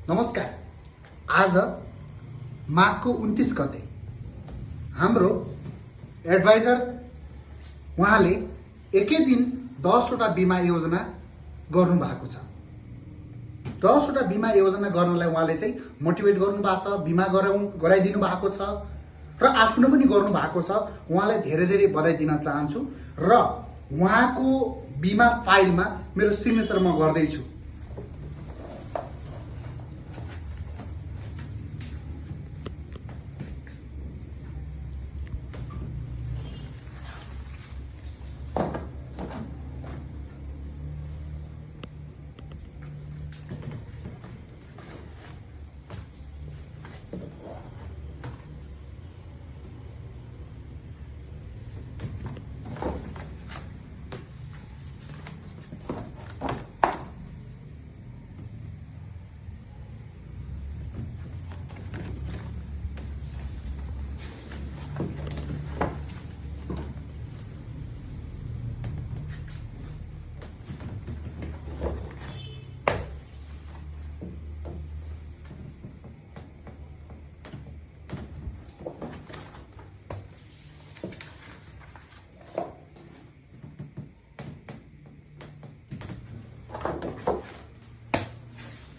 नमस्कार। आज माघको 29 गते हाम्रो एडभाइजर उहाँले एकै दिन 10 वटा बिमा योजना गर्नु भएको छ। 10 वटा बिमा योजना गर्नलाई उहाँले चाहिँ मोटिभेट गर्नु भएको छ, बिमा गराइदिनु भएको छ र आफ्नो पनि गर्नु भएको छ। उहाँलाई धेरै धेरै बधाई दिन चाहन्छु र उहाँको बिमा फाइलमा मेरो सिग्नेचर म गर्दैछु।